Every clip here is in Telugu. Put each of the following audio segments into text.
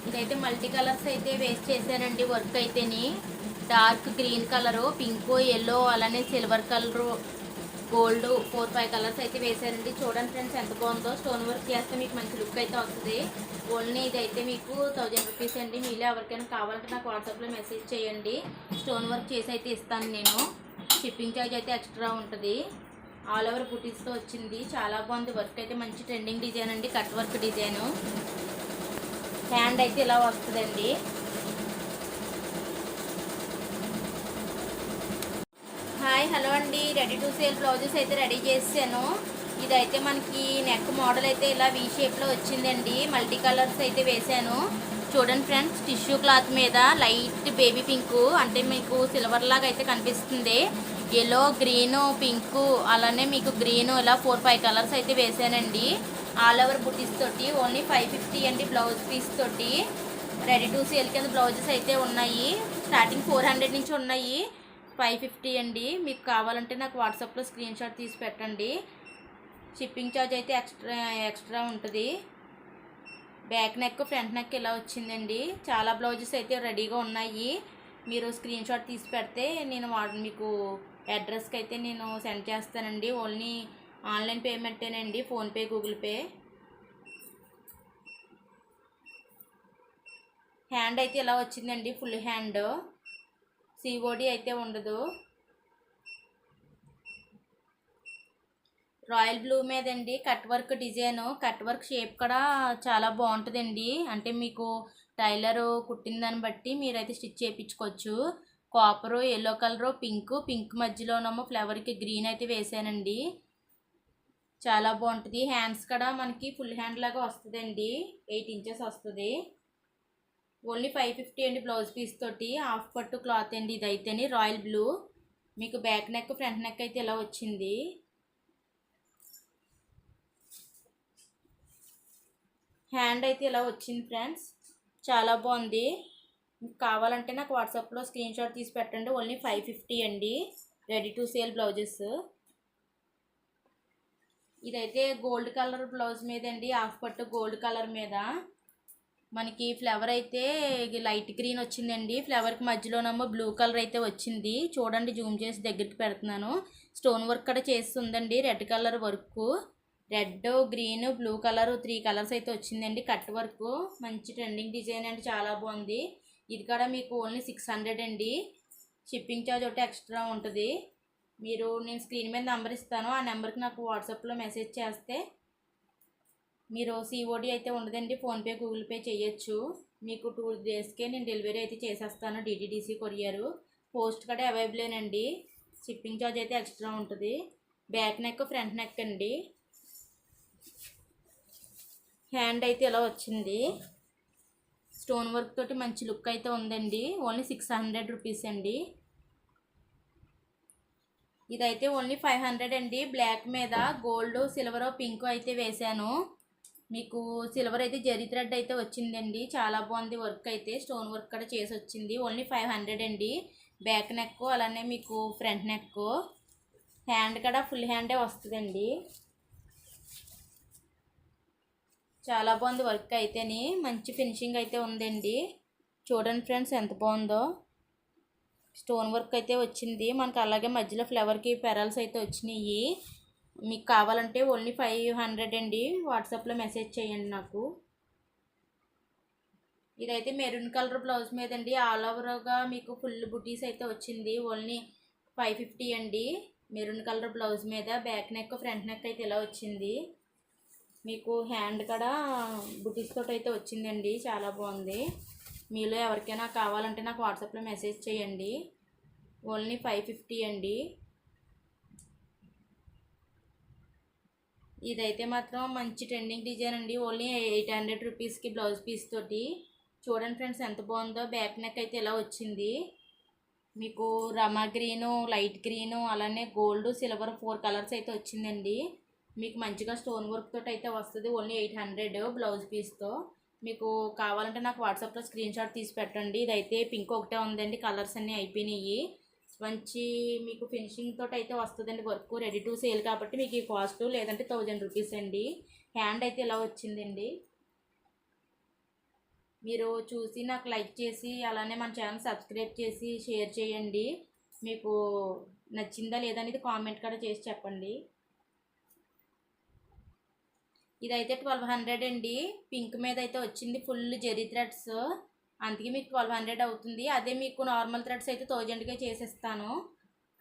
ఇదైతే మల్టీ కలర్స్ అయితే వేస్ట్ చేశానండి. వర్క్ అయితేని dark green colour, pink, yellow, అలానే సిల్వర్ కలరు, గోల్డ్ 4-5 కలర్స్ అయితే వేసారండి. చూడండి ఫ్రెండ్స్ ఎంత బాగుందో. స్టోన్ వర్క్ చేస్తే మీకు మంచి లుక్ అయితే వస్తుంది. ఓన్లీ ఇదైతే మీకు 1000 రూపీస్ అండి. మీలో ఎవరికైనా కావాలంటే నాకు వాట్సాప్లో మెసేజ్ చేయండి. స్టోన్ వర్క్ చేసి అయితే ఇస్తాను నేను. షిప్పింగ్ ఛార్జ్ అయితే ఎక్స్ట్రా ఉంటుంది. ఆల్ ఓవర్ బుటీస్తో వచ్చింది. చాలా బాగుంది. వర్క్ అయితే మంచి ట్రెండింగ్ డిజైన్ అండి. Cut work design. హ్యాండ్ అయితే ఇలా వస్తుందండి. హాయ్ హలో అండి. రెడీ టు సేల్ బ్లౌజెస్ అయితే రెడీ చేసాను. ఇదైతే మనకి నెక్ మోడల్ అయితే ఇలా వీ షేప్లో వచ్చిందండి. మల్టీ కలర్స్ అయితే వేసాను. చూడండి ఫ్రెండ్స్, టిష్యూ క్లాత్ మీద లైట్ బేబీ పింక్, అంటే మీకు సిల్వర్ లాగా అయితే కనిపిస్తుంది. ఎల్లో, గ్రీను, పింకు, అలానే మీకు గ్రీను, ఇలా 4-5 కలర్స్ అయితే వేసానండి. ఆల్ ఓవర్ బుటీస్ తోటి. ఓన్లీ 550 అండి బ్లౌజ్ పీస్ తోటి. రెడీ టు సేల్ కింద బ్లౌజెస్ అయితే ఉన్నాయి. స్టార్టింగ్ 400 నుంచి ఉన్నాయి. 550 అండి. మీకు కావాలంటే నాకు వాట్సాప్లో స్క్రీన్ షాట్ తీసి పెట్టండి. షిప్పింగ్ ఛార్జ్ అయితే ఎక్స్ట్రా ఉంటుంది. బ్యాక్ నెక్, ఫ్రంట్ నెక్ ఇలా వచ్చిందండి. చాలా బ్లౌజెస్ అయితే రెడీగా ఉన్నాయి. మీరు స్క్రీన్ షాట్ తీసి పెడితే నేను మీకు అడ్రస్కి అయితే నేను సెండ్ చేస్తానండి. ఓన్లీ ఆన్లైన్ పేమెంటేనండి. PhonePe, Google Pay. హ్యాండ్ అయితే ఇలా వచ్చిందండి. Full hand. సిఓడి అయితే ఉండదు. రాయల్ బ్లూ మీదండి cut work design. Cut work shape కూడా చాలా బాగుంటుందండి. అంటే మీకు టైలరు కుట్టిన దాన్ని బట్టి మీరైతే స్టిచ్ చేయించుకోవచ్చు. కాపరు, ఎల్లో కలరు, పింక్ మధ్యలోనేమో ఫ్లవర్కి గ్రీన్ అయితే వేసానండి. చాలా బాగుంటుంది. హ్యాండ్స్ కూడా మనకి ఫుల్ హ్యాండ్ లాగా వస్తుందండి. 8 ఇంచెస్ వస్తుంది. ఓన్లీ 550 అండి బ్లౌజ్ పీస్ తోటి. హాఫ్ పట్టు క్లాత్ అండి ఇదైతేని. Royal blue. మీకు బ్యాక్ నెక్, ఫ్రంట్ నెక్ అయితే ఇలా వచ్చింది. హ్యాండ్ అయితే ఇలా వచ్చింది ఫ్రెండ్స్. చాలా బాగుంది. మీకు కావాలంటే నాకు వాట్సాప్లో స్క్రీన్ షాట్ తీసి పెట్టండి. ఓన్లీ 550 అండి రెడీ టు సేల్ బ్లౌజెస్. ఇదైతే గోల్డ్ కలర్ బ్లౌజ్ మీద అండి. హాఫ్ పట్టు గోల్డ్ కలర్ మీద మనకి ఫ్లవర్ అయితే లైట్ గ్రీన్ వచ్చిందండి. ఫ్లవర్కి మధ్యలోనేమో బ్లూ కలర్ అయితే వచ్చింది. చూడండి, జూమ్ చేసి దగ్గరికి పెడుతున్నాను. స్టోన్ వర్క్ కూడా చేస్తుందండి. Red colour work. Red, green, blue colour 3 colours అయితే వచ్చిందండి. కట్ వర్క్ మంచి ట్రెండింగ్ డిజైన్ అండి. చాలా బాగుంది. ఇది కూడా మీకు ఓన్లీ 600 అండి. షిప్పింగ్ ఛార్జ్ ఒకటి ఎక్స్ట్రా ఉంటుంది. నేను స్క్రీన్ మీద నెంబర్ ఇస్తాను. ఆ నెంబర్కి నాకు వాట్సాప్లో మెసేజ్ చేస్తే మీరు సిఓడి అయితే ఉండదండి. ఫోన్పే, గూగుల్ పే చేయొచ్చు. మీకు 2 డేస్కే నేను డెలివరీ అయితే చేసేస్తాను. డిటీడీసీ కొరియరు. పోస్ట్ కూడా అవైలబులేనండి. షిప్పింగ్ ఛార్జ్ అయితే ఎక్స్ట్రా ఉంటుంది. బ్యాక్ నెక్, ఫ్రంట్ నెక్ అండి. హ్యాండ్ అయితే ఇలా వచ్చింది. స్టోన్ వర్క్ తోటి మంచి లుక్ అయితే ఉందండి. ఓన్లీ 600 రూపీస్ అండి. ఇదైతే ఓన్లీ 500 అండి. బ్లాక్ మీద గోల్డ్, సిల్వర్, పింక్ అయితే వేసాను. మీకు సిల్వర్ అయితే జరీ థ్రెడ్ అయితే వచ్చిందండి. చాలా బాగుంది వర్క్ అయితే. స్టోన్ వర్క్ కూడా చేసి వచ్చింది. ఓన్లీ 500 అండి. బ్యాక్ నెక్, అలానే మీకు ఫ్రంట్ నెక్. హ్యాండ్ కూడా ఫుల్ హ్యాండే వస్తుందండి. చాలా బాగుంది వర్క్ అయితేని. మంచి ఫినిషింగ్ అయితే ఉందండి. చూడండి ఫ్రెండ్స్ ఎంత బాగుందో. స్టోన్ వర్క్ అయితే వచ్చింది మనకు. అలాగే మధ్యలో ఫ్లవర్కి పెరల్స్ అయితే వచ్చినాయి. మీకు కావాలంటే ఓన్లీ 500 అండి. వాట్సాప్లో మెసేజ్ చేయండి నాకు. ఇదైతే మెరూన్ కలర్ బ్లౌజ్ మీద అండి. ఆల్ ఓవర్గా మీకు ఫుల్ బుటీస్ అయితే వచ్చింది. ఓన్లీ 550 అండి. మెరూన్ కలర్ బ్లౌజ్ మీద బ్యాక్ నెక్, ఫ్రంట్ నెక్ అయితే ఇలా వచ్చింది. మీకు హ్యాండ్ కూడా బుటీస్ తోటి అయితే వచ్చిందండి. చాలా బాగుంది. మీలో ఎవరికైనా కావాలంటే నాకు వాట్సాప్లో మెసేజ్ చేయండి. ఓన్లీ 550 అండి. ఇదైతే మాత్రం మంచి ట్రెండింగ్ డిజైన్ అండి. ఓన్లీ 800 రూపీస్కి బ్లౌజ్ పీస్ తోటి. చూడండి ఫ్రెండ్స్ ఎంత బాగుందో. బ్యాక్ నెక్ అయితే ఇలా వచ్చింది. మీకు రమా గ్రీను, లైట్ గ్రీను, అలానే గోల్డ్, సిల్వర్ 4 కలర్స్ అయితే వచ్చిందండి. మీకు మంచిగా స్టోన్ వర్క్ తోటి అయితే వస్తుంది. ఓన్లీ 800 బ్లౌజ్ పీస్తో. మీకు కావాలంటే నాకు వాట్సాప్లో స్క్రీన్ షాట్ తీసి పెట్టండి. ఇదైతే పింక్ ఒకటే ఉందండి. కలర్స్ అన్నీ అయిపోయినాయి. మంచి మీకు ఫినిషింగ్ తోటి అయితే వస్తుందండి వర్క్. రెడీ టు సేల్ కాబట్టి మీకు ఈ కాస్ట్ లేదంటే 1000 రూపీస్ అండి. హ్యాండ్ అయితే ఇలా వచ్చిందండి. మీరు చూసి నాకు లైక్ చేసి అలానే మన ఛానల్ సబ్స్క్రైబ్ చేసి షేర్ చేయండి. మీకు నచ్చిందా లేదా అనేది కామెంట్ కూడా చేసి చెప్పండి. ఇదైతే 1200 అండి. పింక్ మీద అయితే వచ్చింది ఫుల్ జెరీ థ్రెడ్స్, అందుకే మీకు 1200 అవుతుంది. అదే మీకు నార్మల్ థ్రెడ్స్ అయితే 1000కే చేసేస్తాను.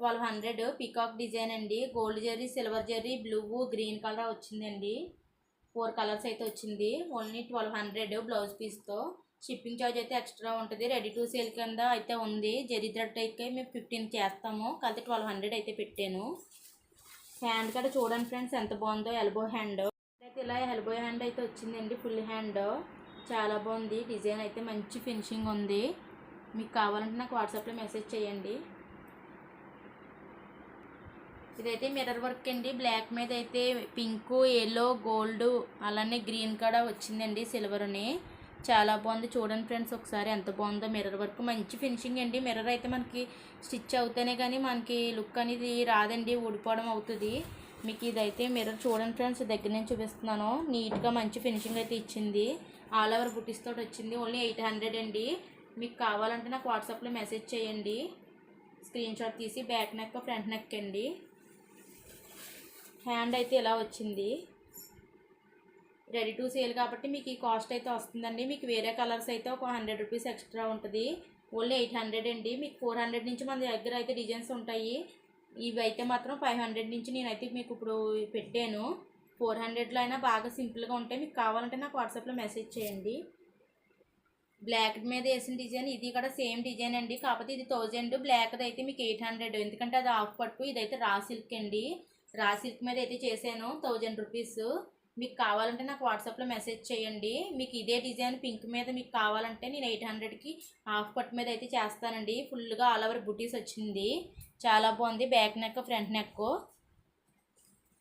1200 పికాక్ డిజైన్ అండి. Gold zari, silver zari, blue, green colour వచ్చిందండి. 4 కలర్స్ అయితే వచ్చింది. ఓన్లీ 1200 బ్లౌజ్ పీస్తో. షిప్పింగ్ ఛార్జ్ అయితే ఎక్స్ట్రా ఉంటుంది. రెడీ టు సేల్ కింద అయితే ఉంది. జెరీ థ్రెడ్ అయితే మేము 15 చేస్తాము, కలిసి 1200 అయితే పెట్టాను. హ్యాండ్ కూడా చూడండి ఫ్రెండ్స్ ఎంత బాగుందో. ఎల్బో హ్యాండ్ అయితే ఇలా ఎల్బో హ్యాండ్ అయితే వచ్చిందండి. ఫుల్ హ్యాండ్ చాలా బాగుంది. డిజైన్ అయితే మంచి ఫినిషింగ్ ఉంది. మీకు కావాలంటే నాకు వాట్సాప్లో మెసేజ్ చేయండి. ఇదైతే మిర్రర్ వర్క్ అండి. బ్లాక్ మీద అయితే పింక్, ఎల్లో, గోల్డ్ అలానే గ్రీన్ కూడా వచ్చిందండి, సిల్వర్ని. చాలా బాగుంది. చూడండి ఫ్రెండ్స్ ఒకసారి ఎంత బాగుందో. మిర్రర్ వర్క్ మంచి ఫినిషింగ్ అండి. మిర్రర్ అయితే మనకి స్టిచ్ అవుతేనే కానీ మనకి లుక్ అనేది రాదండి, ఊడిపోవడం అవుతుంది. మీకు ఇదైతే మిర్రర్ చూడండి ఫ్రెండ్స్, దగ్గర నుంచి చూపిస్తున్నాను. నీట్గా మంచి ఫినిషింగ్ అయితే ఇచ్చింది. ఆల్ ఓవర్ బుటీస్ తోటి వచ్చింది. ఓన్లీ 800 అండి. మీకు కావాలంటే నాకు వాట్సాప్లో మెసేజ్ చేయండి. స్క్రీన్ షాట్ తీసి బ్యాక్ నెక్, ఫ్రంట్ నెక్ అండి. హ్యాండ్ అయితే ఇలా వచ్చింది. రెడీ టు సేల్ కాబట్టి మీకు ఈ కాస్ట్ అయితే వస్తుందండి. మీకు వేరే కలర్స్ అయితే ఒక 100 రూపీస్ ఎక్స్ట్రా ఉంటుంది. ఓన్లీ 800 అండి. మీకు 400 నుంచి మన దగ్గర అయితే డిజైన్స్ ఉంటాయి. ఇవి అయితే మాత్రం 500 నుంచి నేనైతే మీకు ఇప్పుడు పెట్టాను. 400లో అయినా బాగా సింపుల్గా ఉంటాయి. మీకు కావాలంటే నాకు వాట్సాప్లో మెసేజ్ చేయండి. బ్లాక్ మీద వేసిన డిజైన్ ఇది కూడా సేమ్ డిజైన్ అండి. కాకపోతే ఇది 1000, బ్లాక్ది అయితే మీకు 800. ఎందుకంటే అది హాఫ్ పట్టు, ఇదైతే రా సిల్క్ అండి. రా సిల్క్ మీద అయితే చేశాను 1000 రూపీస్. మీకు కావాలంటే నాకు వాట్సాప్లో మెసేజ్ చేయండి. మీకు ఇదే డిజైన్ పింక్ మీద మీకు కావాలంటే నేను 800కి హాఫ్ పట్టు మీద అయితే చేస్తానండి. ఫుల్గా ఆల్ ఓవర్ బుటీస్ వచ్చింది. చాలా బాగుంది. Back neck, front neck.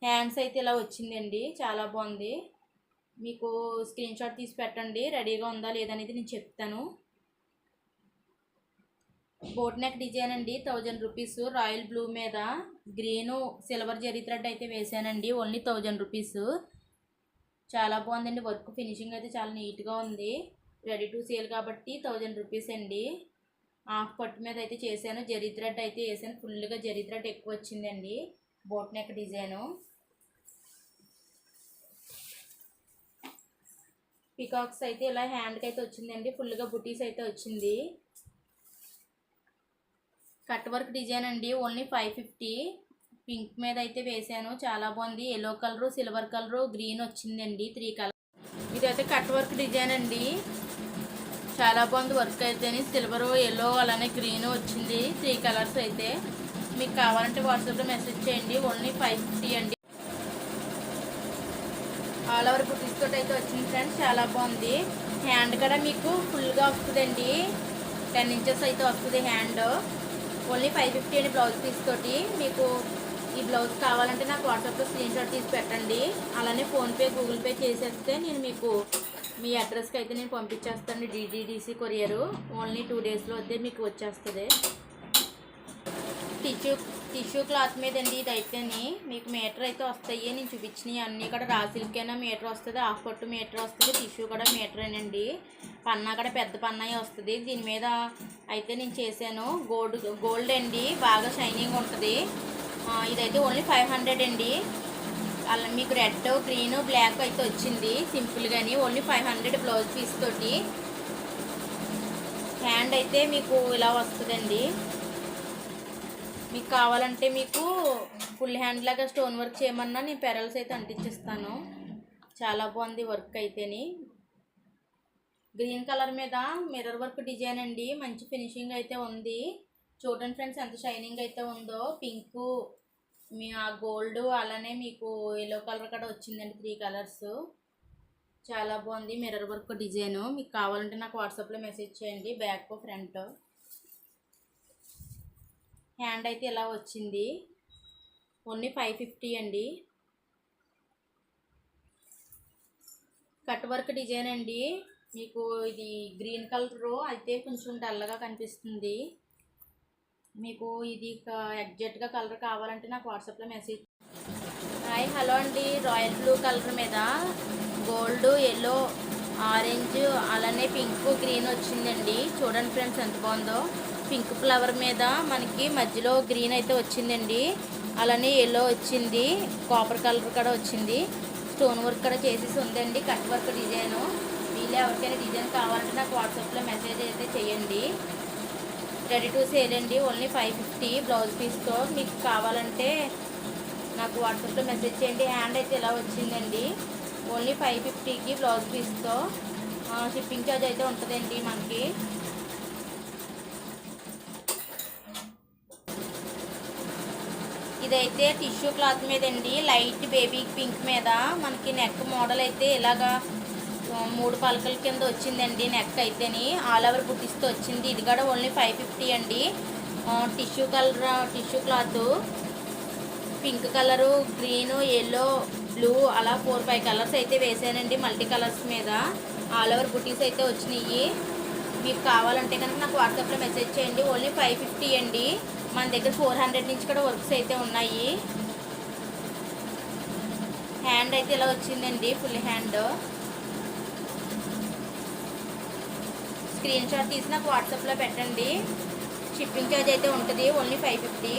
Hands అయితే ఇలా వచ్చిందండి. చాలా బాగుంది. మీకు స్క్రీన్ షాట్ తీసి పెట్టండి. రెడీగా ఉందా లేదనేది నేను చెప్తాను. బోట్ నెక్ డిజైన్ అండి. 1000 రూపీస్. రాయల్ బ్లూ మీద గ్రీను సిల్వర్ జరీ థ్రెడ్ అయితే వేసానండి. Only 1000 rupees. చాలా బాగుందండి. వర్క్ ఫినిషింగ్ అయితే చాలా నీట్గా ఉంది. రెడీ టు సేల్ కాబట్టి 1000 రూపీస్ అండి. హాఫ్ పట్టు మీద అయితే చేశాను. జరీ థ్రెడ్ అయితే వేసాను. ఫుల్గా జరీ థ్రెడ్ ఎక్కువ వచ్చిందండి. Boat neck design. పికాక్స్ అయితే ఇలా హ్యాండ్కి అయితే వచ్చిందండి. ఫుల్గా బుటీస్ అయితే వచ్చింది. కట్ వర్క్ డిజైన్ అండి. ఓన్లీ 550. పింక్ మీద అయితే వేసాను. చాలా బాగుంది. Yellow colour, silver colour, green వచ్చిందండి. 3 కలర్. ఇదైతే కట్ వర్క్ డిజైన్ అండి. చాలా బాగుంది. వర్క్ అయితే సిల్వరు, ఎల్లో అలానే గ్రీన్ వచ్చింది. 3 కలర్స్ అయితే. మీకు కావాలంటే వాట్సాప్లో మెసేజ్ చేయండి. ఓన్లీ 550 అండి. ఆల్ ఓవర్ బుటీస్ తోటి అయితే వచ్చింది ఫ్రెండ్స్. చాలా బాగుంది. హ్యాండ్ కూడా మీకు ఫుల్గా వస్తుందండి. 10 ఇంచెస్ అయితే వస్తుంది హ్యాండ్. ఓన్లీ 550 అండి బ్లౌజ్ పీస్ తోటి. మీకు ఈ బ్లౌజ్ కావాలంటే నాకు వాట్సాప్లో స్క్రీన్ షాట్ తీసి పెట్టండి. అలానే ఫోన్పే, గూగుల్ పే చేసేస్తే నేను మీకు మీ అడ్రస్కి అయితే నేను పంపించేస్తాను. DDDC కొరియరు. ఓన్లీ 2 డేస్లో అయితే మీకు వచ్చేస్తుంది. టిష్యూ క్లాత్ మీద అండి ఇదైతేని మీకు మీటర్ అయితే వస్తాయి. నేను చూపించినవి అన్నీ కూడా రా సిల్కైనా మీటర్ వస్తుంది, హాఫ్ పట్టు మీటర్ వస్తుంది, టిష్యూ కూడా మీటరేనండి. పన్నా కూడా పెద్ద పన్నాయి వస్తుంది. దీని మీద అయితే నేను చేశాను. గోల్డ్ అండి. బాగా షైనింగ్ ఉంటుంది. ఇదైతే ఓన్లీ 500 అండి. అలా మీకు రెడ్, గ్రీన్, బ్లాక్ అయితే వచ్చింది సింపుల్గాని. ఓన్లీ 500 బ్లౌజ్ పీస్ తోటి. హ్యాండ్ అయితే మీకు ఇలా వస్తుందండి. మీకు కావాలంటే మీకు ఫుల్ హ్యాండ్ లాగా స్టోన్ వర్క్ చేయమన్నా నేను పెరల్స్ అయితే అంటించేస్తాను. చాలా బాగుంది వర్క్ అయితేని. గ్రీన్ కలర్ మీద మిర్రర్ వర్క్ డిజైన్ అండి. మంచి ఫినిషింగ్ అయితే ఉంది. చూడండి ఫ్రెండ్స్ ఎంత షైనింగ్ అయితే ఉందో. పింకు, మీ ఆ గోల్డ్ అలానే మీకు ఎల్లో కలర్ కూడా వచ్చిందండి. 3 కలర్స్. చాలా బాగుంది మిర్రర్ వర్క్ డిజైను. మీకు కావాలంటే నాకు వాట్సాప్లో మెసేజ్ చేయండి. Back, front. హ్యాండ్ అయితే ఇలా వచ్చింది. ఓన్లీ 550 అండి. కట్ వర్క్ డిజైన్ అండి. మీకు ఇది గ్రీన్ కలర్ అయితే కొంచెం డల్గా కనిపిస్తుంది. మీకు ఇది ఎగ్జాక్ట్గా కలర్ కావాలంటే నాకు వాట్సాప్లో మెసేజ్. హాయ్ హలో అండి. రాయల్ బ్లూ కలర్ మీద గోల్డ్, ఎల్లో ఆరెంజ్, అలానే పింక్, గ్రీన్ వచ్చిందండి. చూడండి ఫ్రెండ్స్ ఎంత బాగుందో. పింక్ ఫ్లవర్ మీద మనకి మధ్యలో గ్రీన్ అయితే వచ్చిందండి. అలానే ఎల్లో వచ్చింది, కాపర్ కలర్ కూడా వచ్చింది. స్టోన్ వర్క్ కూడా చేసేసి ఉందండి, కట్ వర్క్ డిజైను. వీళ్ళు ఎవరికైనా డిజైన్ కావాలంటే నాకు వాట్సాప్లో మెసేజ్ అయితే చేయండి. రెడీ టు సేల్ అండి, ఓన్లీ 550 బ్లౌజ్ పీస్తో. మీకు కావాలంటే నాకు వాట్సాప్లో మెసేజ్ చేయండి. హ్యాండ్ అయితే ఇలా వచ్చిందండి, ఓన్లీ 550కి బ్లౌజ్ పీస్తో. షిప్పింగ్ ఛార్జ్ అయితే ఉంటుందండి మనకి. ఇదైతే టిష్యూ క్లాత్ మీద అండి, లైట్ బేబీ పింక్ మీద మనకి నెక్ మోడల్ అయితే ఇలాగా 3 పలకల కింద వచ్చిందండి. నెక్ అయితేని ఆల్ ఓవర్ బుట్టిస్తో వచ్చింది. ఇది కూడా ఓన్లీ 550 అండి. Tissue cloth pink colour, green, yellow, blue అలా 4-5 కలర్స్ అయితే వేసానండి. మల్టీ కలర్స్ మీద ఆల్ ఓవర్ బుటీస్ అయితే వచ్చినాయి. మీకు కావాలంటే కనుక నాకు వాట్సాప్లో మెసేజ్ చేయండి. ఓన్లీ 550 అండి. మన దగ్గర 400 నుంచి కూడా వర్క్స్ అయితే ఉన్నాయి. హ్యాండ్ అయితే ఇలా వచ్చిందండి, ఫుల్ హ్యాండ్. స్క్రీన్ షాట్ తీసి నాకు వాట్సాప్లో పెట్టండి. షిప్పింగ్ ఛార్జ్ అయితే ఉంటుంది, ఓన్లీ 550.